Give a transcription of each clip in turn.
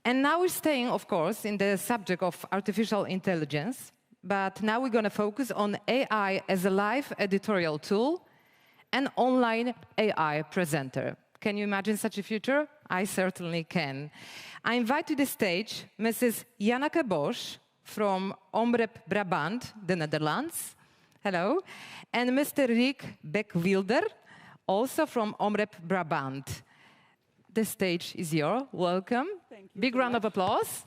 And now we're staying, of course, in the subject of artificial intelligence, but now we're going to focus on AI as a live editorial tool and online AI presenter. Can you imagine such a future? I certainly can. I invite to the stage Mrs. Janneke Bosch from Omroep Brabant, the Netherlands. Hello. And Mr. Riek Bekwilder, also from Omroep Brabant. The stage is yours. Welcome. Thank you. Big round of applause.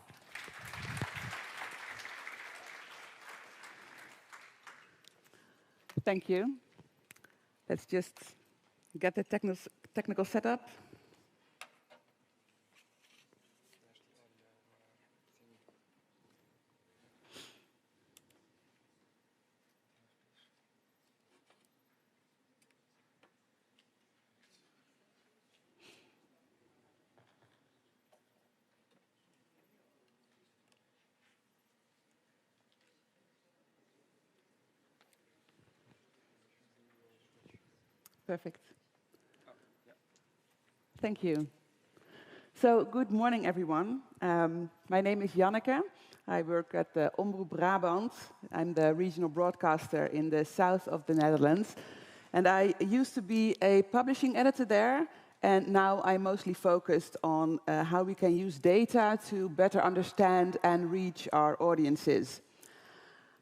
Thank you. Let's just get the technical setup. Perfect. Thank you. So, good morning, everyone. My name is Janneke. I work at the Omroep Brabant. I'm the regional broadcaster in the south of the Netherlands. And I used to be a publishing editor there, and now I'm mostly focused on how we can use data to better understand and reach our audiences.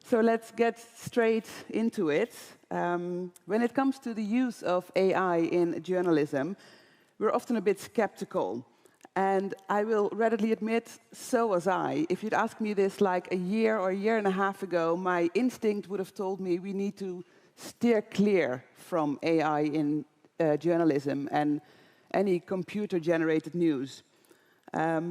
So let's get straight into it. When it comes to the use of AI in journalism, we're often a bit skeptical. And I will readily admit, so was I. If you'd asked me this like a year or a year and a half ago, my instinct would have told me we need to steer clear from AI in journalism and any computer-generated news.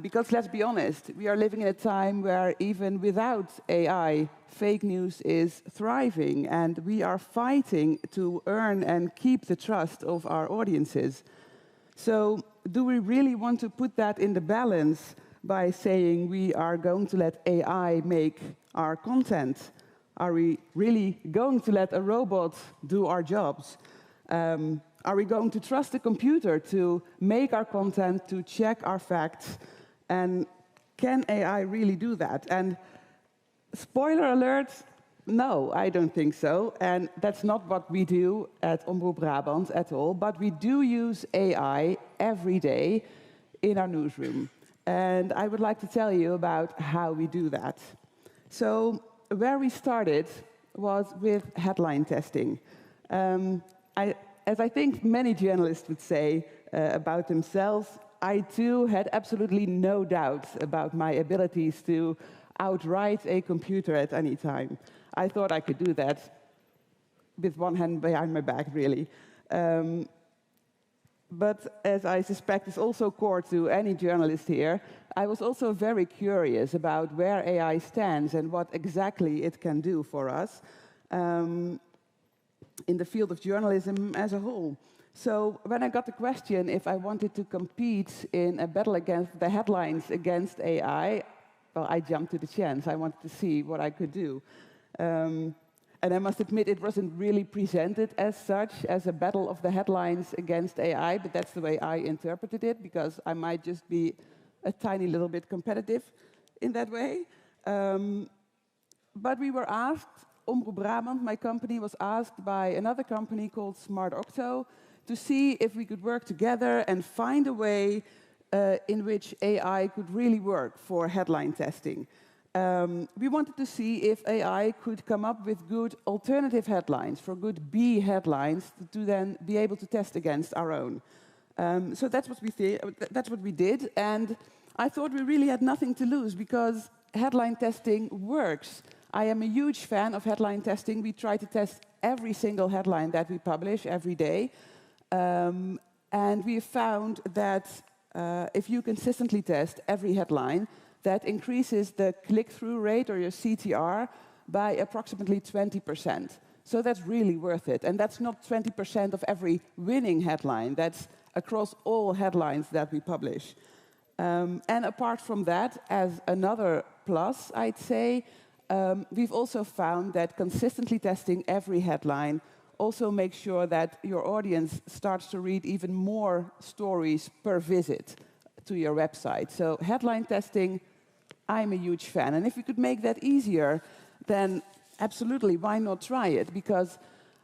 Because let's be honest, we are living in a time where even without AI, fake news is thriving, and we are fighting to earn and keep the trust of our audiences. So, do we really want to put that in the balance by saying we are going to let AI make our content? Are we really going to let a robot do our jobs? Are we going to trust the computer to make our content, to check our facts? And can AI really do that? And spoiler alert, no, I don't think so. And that's not what we do at Omroep Brabant at all. But we do use AI every day in our newsroom. And I would like to tell you about how we do that. So where we started was with headline testing. As I think many journalists would say about themselves, I too had absolutely no doubt about my abilities to outright a computer at any time. I thought I could do that with one hand behind my back, really. But as I suspect is also core to any journalist here, I was also very curious about where AI stands and what exactly it can do for us. In the field of journalism as a whole. So when I got the question if I wanted to compete in a battle against the headlines against AI, well, I jumped to the chance. I wanted to see what I could do. And I must admit, it wasn't really presented as such, as a battle of the headlines against AI, but that's the way I interpreted it, because I might just be a tiny little bit competitive in that way. But we were asked, Omroep Brabant, my company, was asked by another company called Smart Octo to see if we could work together and find a way in which AI could really work for headline testing. We wanted to see if AI could come up with good alternative headlines, for good B headlines, to then be able to test against our own. So that's what we did, and I thought we really had nothing to lose, because headline testing works. I am a huge fan of headline testing. We try to test every single headline that we publish every day. And we have found that if you consistently test every headline, that increases the click-through rate, or your CTR, by approximately 20%. So that's really worth it. And that's not 20% of every winning headline. That's across all headlines that we publish. And apart from that, as another plus, I'd say, we've also found that consistently testing every headline also makes sure that your audience starts to read even more stories per visit. to your website. So headline testing, I'm a huge fan. And if we could make that easier, then absolutely, why not try it? Because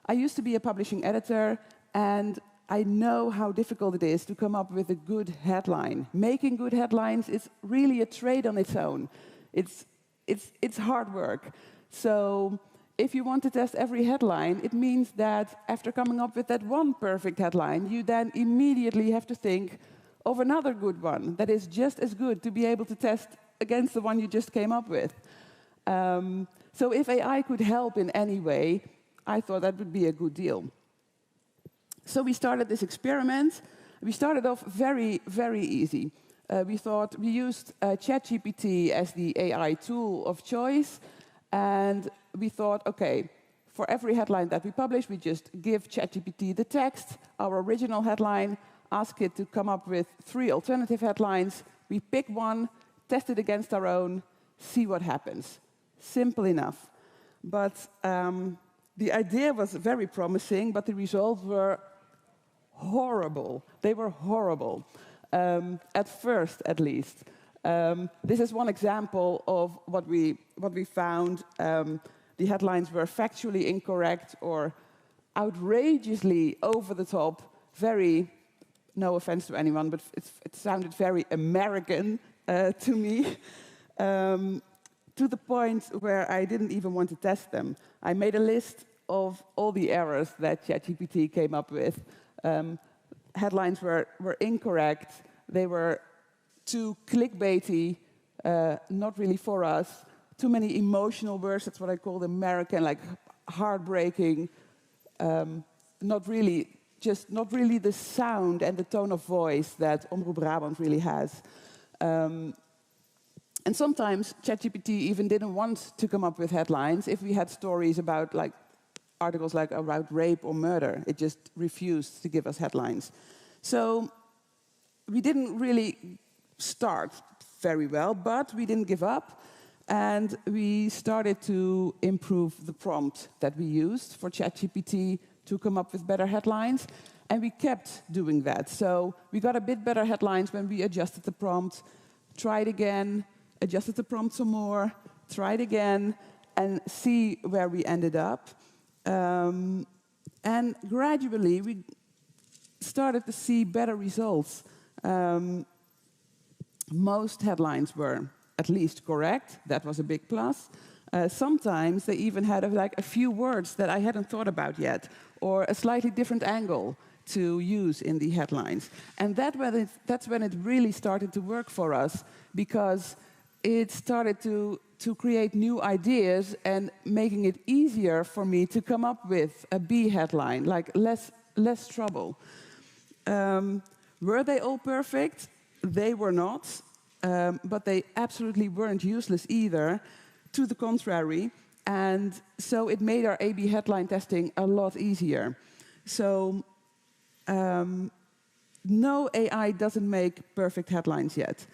I used to be a publishing editor, and I know how difficult it is to come up with a good headline. Making good headlines is really a trade on its own. It's hard work. So if you want to test every headline, it means that after coming up with that one perfect headline, you then immediately have to think of another good one that is just as good to be able to test against the one you just came up with. So if AI could help in any way, I thought that would be a good deal. So we started this experiment. We started off very, very easy. We used ChatGPT as the AI tool of choice, and we thought, okay, for every headline that we publish, we just give ChatGPT the text, our original headline, ask it to come up with 3 alternative headlines. We pick one, test it against our own, see what happens. Simple enough. But the idea was very promising, but the results were horrible. They were horrible, at first at least. This is one example of what we found. The headlines were factually incorrect or outrageously over the top, very, no offense to anyone, but it sounded very American to me, to the point where I didn't even want to test them. I made a list of all the errors that ChatGPT came up with. Headlines were incorrect, they were too clickbaity, not really for us, too many emotional words, that's what I call American, like heartbreaking, not really the sound and the tone of voice that Omroep Brabant really has. And sometimes ChatGPT even didn't want to come up with headlines if we had stories about articles about rape or murder. It just refused to give us headlines. So we didn't really start very well, but we didn't give up. And we started to improve the prompt that we used for ChatGPT to come up with better headlines. And we kept doing that. So we got a bit better headlines when we adjusted the prompt, tried again, adjusted the prompt some more, tried again, and see where we ended up. And gradually, we started to see better results. Most headlines were at least correct. That was a big plus. Sometimes they even had a few words that I hadn't thought about yet, or a slightly different angle to use in the headlines. And that's when it really started to work for us, because it started to create new ideas and making it easier for me to come up with a B headline, like less trouble. Were they all perfect? They were not, but they absolutely weren't useless either. To the contrary, and so it made our A/B headline testing a lot easier. So no, AI doesn't make perfect headlines yet,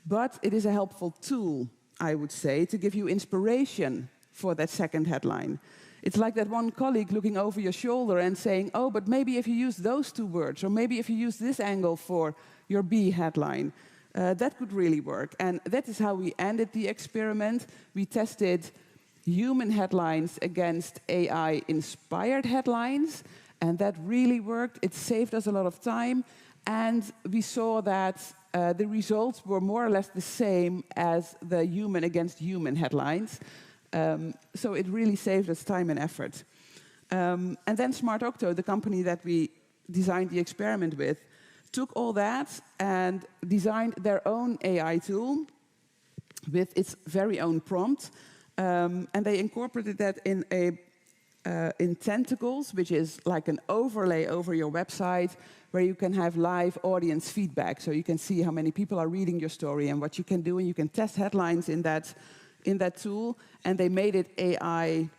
but it is a helpful tool, I would say, to give you inspiration for that second headline. It's like that one colleague looking over your shoulder and saying, oh, but maybe if you use those 2 words, or maybe if you use this angle for your B headline, that could really work. And that is how we ended the experiment. We tested human headlines against AI-inspired headlines, and that really worked. It saved us a lot of time, and we saw that the results were more or less the same as the human against human headlines. So it really saved us time and effort. And then Smart Octo, the company that we designed the experiment with, took all that and designed their own AI tool with its very own prompt. And they incorporated that in Tentacles, which is like an overlay over your website, where you can have live audience feedback. So you can see how many people are reading your story and what you can do, and you can test headlines in that tool. And they made it AI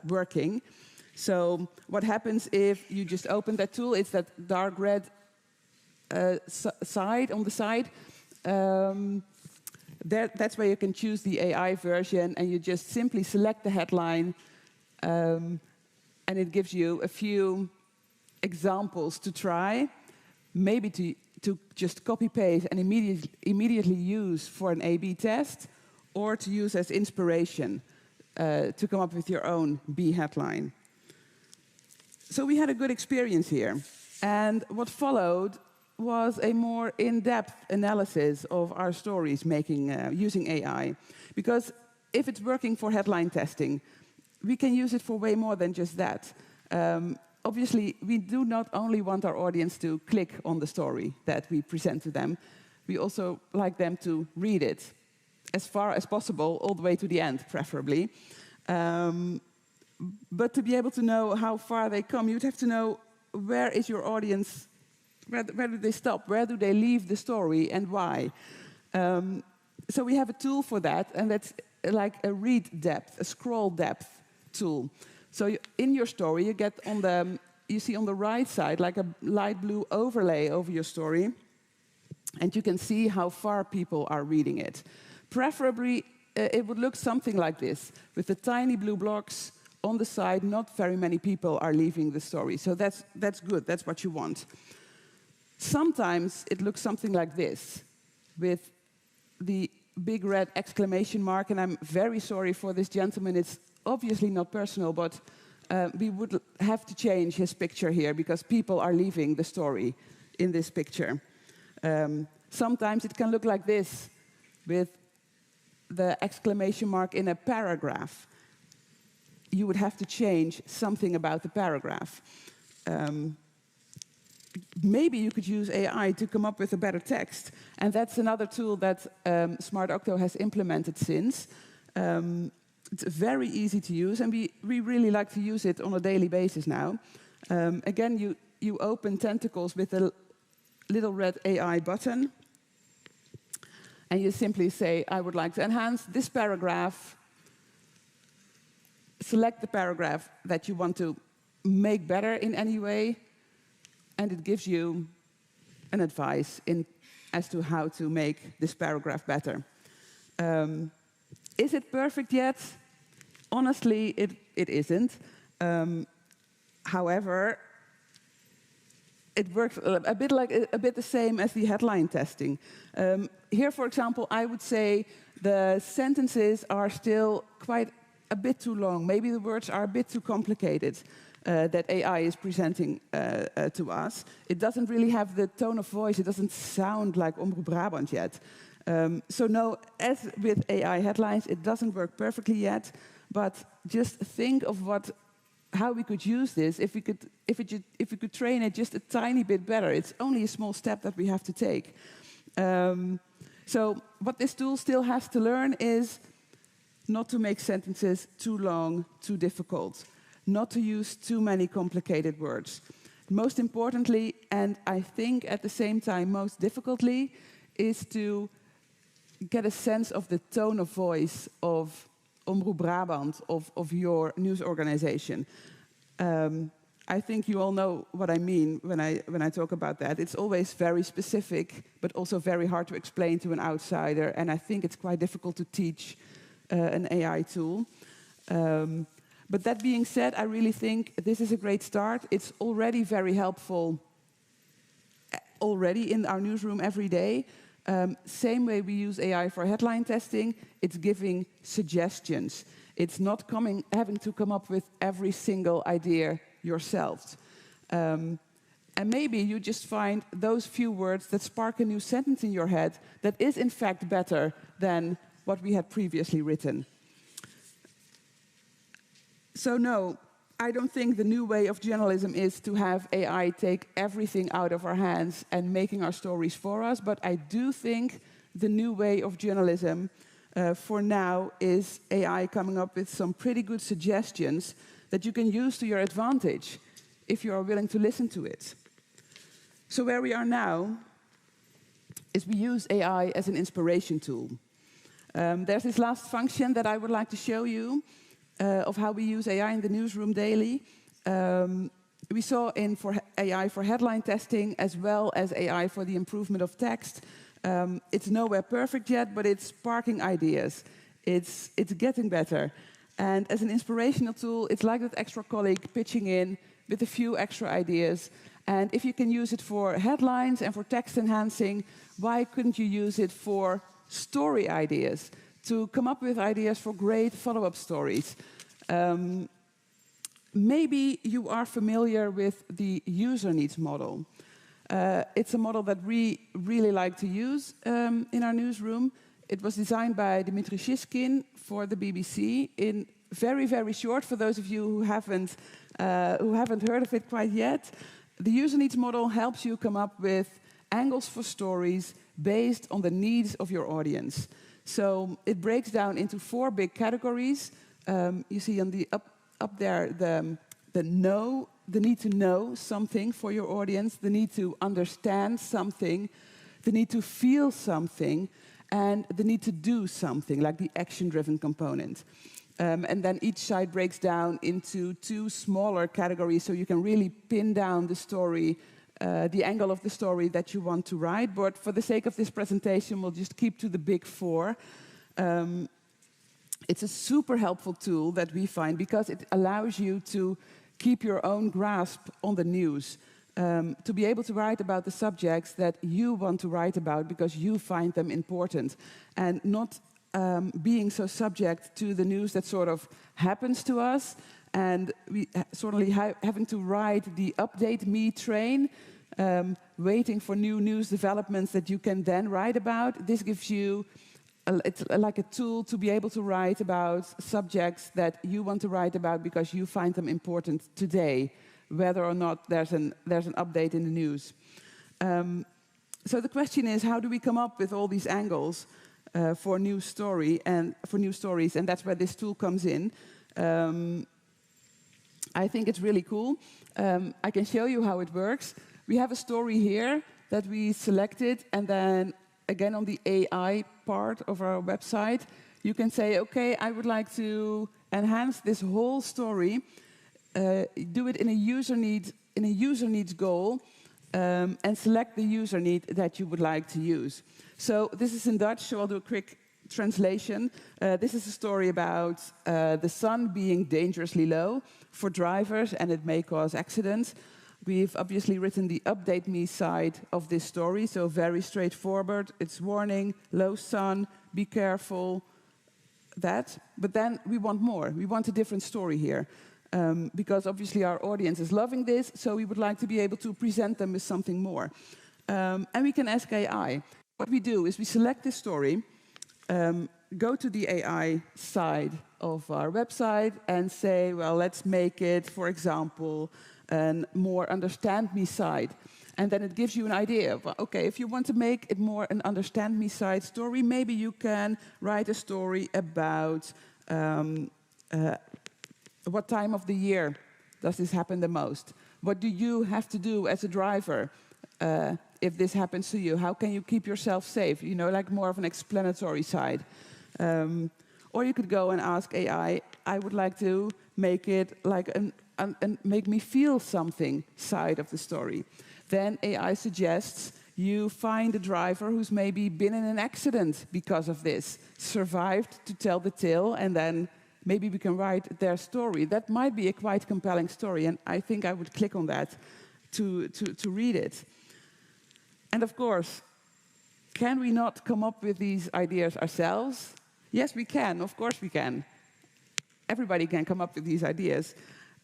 working. So what happens if you just open that tool? It's that dark red side on the side. That's where you can choose the AI version, and you just simply select the headline, and it gives you a few examples to try, maybe to just copy-paste and immediately use for an A/B test, or to use as inspiration to come up with your own B headline. So we had a good experience here. And what followed was a more in-depth analysis of our stories using AI. Because if it's working for headline testing, we can use it for way more than just that. Obviously, we do not only want our audience to click on the story that we present to them, we also like them to read it as far as possible, all the way to the end, preferably. But to be able to know how far they come, you'd have to know where is your audience, where do they stop, where do they leave the story, and why. So we have a tool for that, and that's like a read depth, a scroll depth tool. So in your story, you see on the right side like a light blue overlay over your story, and you can see how far people are reading it. Preferably, it would look something like this, with the tiny blue blocks on the side. Not very many people are leaving the story, so that's good. That's what you want. Sometimes it looks something like this, with the big red exclamation mark, and I'm very sorry for this gentleman. It's obviously not personal, but we would have to change his picture here because people are leaving the story in this picture. Sometimes it can look like this, with the exclamation mark in a paragraph. You would have to change something about the paragraph. Maybe you could use AI to come up with a better text. And that's another tool that SmartOcto has implemented since. It's very easy to use, and we really like to use it on a daily basis now. Again, you open Tentacles with a little red AI button, and you simply say, I would like to enhance this paragraph. Select the paragraph that you want to make better in any way, and it gives you an advice as to how to make this paragraph better. Is it perfect yet? Honestly, it isn't. However, it works a bit the same as the headline testing. Here, for example, I would say the sentences are still quite a bit too long. Maybe the words are a bit too complicated that AI is presenting to us. It doesn't really have the tone of voice. It doesn't sound like Omroep Brabant yet. So no, as with AI headlines, it doesn't work perfectly yet. But just think of how we could use this if we could train it just a tiny bit better. It's only a small step that we have to take. So what this tool still has to learn is not to make sentences too long, too difficult, not to use too many complicated words. Most importantly, and I think at the same time most difficultly, is to get a sense of the tone of voice of Omroep Brabant, of your news organization. I think you all know what I mean when I talk about that. It's always very specific, but also very hard to explain to an outsider, and I think it's quite difficult to teach an AI tool. But that being said, I really think this is a great start. It's already very helpful already in our newsroom every day. Same way we use AI for headline testing, it's giving suggestions. It's not having to come up with every single idea yourself. And maybe you just find those few words that spark a new sentence in your head that is in fact better than what we had previously written. So no, I don't think the new way of journalism is to have AI take everything out of our hands and making our stories for us, but I do think the new way of journalism for now is AI coming up with some pretty good suggestions that you can use to your advantage if you are willing to listen to it. So where we are now is we use AI as an inspiration tool. There's this last function that I would like to show you of how we use AI in the newsroom daily. We saw for AI for headline testing as well as AI for the improvement of text. It's nowhere perfect yet, but it's sparking ideas. It's getting better. And as an inspirational tool, it's like that extra colleague pitching in with a few extra ideas. And if you can use it for headlines and for text enhancing, why couldn't you use it for story ideas, to come up with ideas for great follow-up stories? Maybe you are familiar with the user needs model. It's a model that we really like to use in our newsroom. It was designed by Dimitri Shishkin for the BBC. In very, very short, for those of you who haven't heard of it quite yet, the user needs model helps you come up with angles for stories based on the needs of your audience. So it breaks down into 4 big categories. You see on the up there the need to know something for your audience, the need to understand something, the need to feel something, and the need to do something, like the action-driven component. And then each side breaks down into 2 smaller categories, so you can really pin down the story, the angle of the story that you want to write. But for the sake of this presentation, we'll just keep to the big 4. It's a super helpful tool that we find because it allows you to keep your own grasp on the news, to be able to write about the subjects that you want to write about because you find them important, and not being so subject to the news that sort of happens to us, and we sort of having to ride the update me train, waiting for new news developments that you can then write about. This gives you it's like a tool to be able to write about subjects that you want to write about because you find them important today, whether or not there's an update in the news. So the question is, how do we come up with all these angles for new stories, and that's where this tool comes in. I think it's really cool. I can show you how it works. We have a story here that we selected, and then again on the AI part of our website, you can say, okay, I would like to enhance this whole story, do it in a user needs goal, and select the user need that you would like to use. So this is in Dutch, so I'll do a quick translation. This is a story about the sun being dangerously low for drivers, and it may cause accidents. We've obviously written the update me side of this story, so very straightforward. It's warning, low sun, be careful, that. But then we want more. We want a different story here. Because obviously our audience is loving this, so we would like to be able to present them with something more. And we can ask AI. What we do is we select this story, go to the AI side of our website and say, well, let's make it, for example, a more understand me side. And then it gives you an idea of, okay, if you want to make it more an understand me side story, maybe you can write a story about what time of the year does this happen the most? What do you have to do as a driver if this happens to you? How can you keep yourself safe? You know, like more of an explanatory side. Or you could go and ask AI, I would like to make it like an make me feel something side of the story. Then AI suggests you find a driver who's maybe been in an accident because of this, survived to tell the tale, and then maybe we can write their story. That might be a quite compelling story, and I think I would click on that to read it. And of course, can we not come up with these ideas ourselves? Yes, we can. Of course we can. Everybody can come up with these ideas.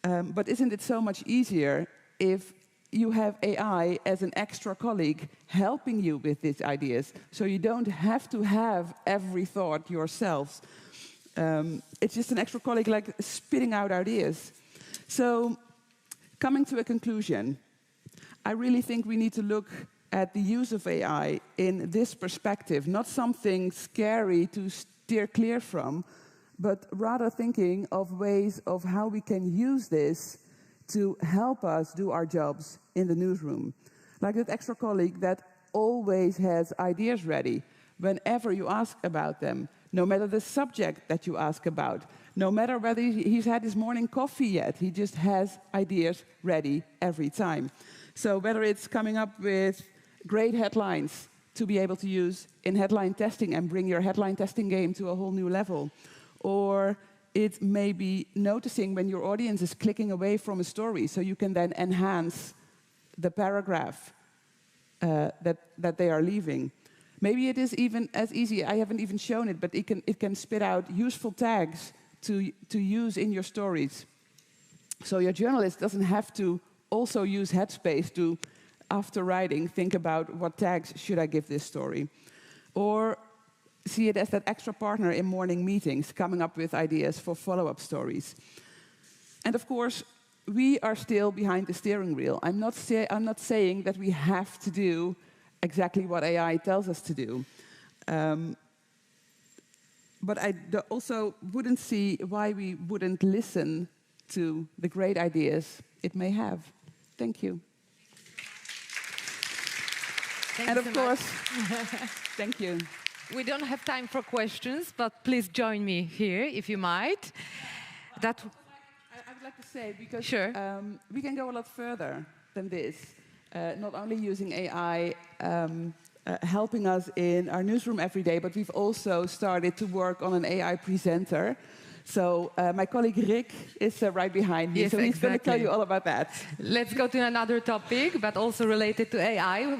But isn't it so much easier if you have AI as an extra colleague helping you with these ideas, so you don't have to have every thought yourselves? It's just an extra colleague like spitting out ideas. So, coming to a conclusion, I really think we need to look at the use of AI in this perspective, not something scary to steer clear from, but rather thinking of ways of how we can use this to help us do our jobs in the newsroom. Like that extra colleague that always has ideas ready whenever you ask about them, no matter the subject that you ask about, no matter whether he's had his morning coffee yet, he just has ideas ready every time. So whether it's coming up with great headlines to be able to use in headline testing and bring your headline testing game to a whole new level, or it may be noticing when your audience is clicking away from a story, so you can then enhance the paragraph that they are leaving. Maybe it is even as easy, I haven't even shown it, but it can spit out useful tags to use in your stories. So your journalist doesn't have to also use headspace to, after writing, think about what tags should I give this story. Or see it as that extra partner in morning meetings, coming up with ideas for follow-up stories. And of course, we are still behind the steering wheel. I'm not saying that we have to do exactly what AI tells us to do. But I also wouldn't see why we wouldn't listen to the great ideas it may have. Thank you. Thank you so course, thank you. We don't have time for questions, but please join me here, if you might. I would like to say, because sure. We can go a lot further than this. Not only using AI helping us in our newsroom every day, but we've also started to work on an AI presenter. So my colleague Rick is right behind me, yes, so he's exactly. going to tell you all about that. Let's go to another topic, but also related to AI.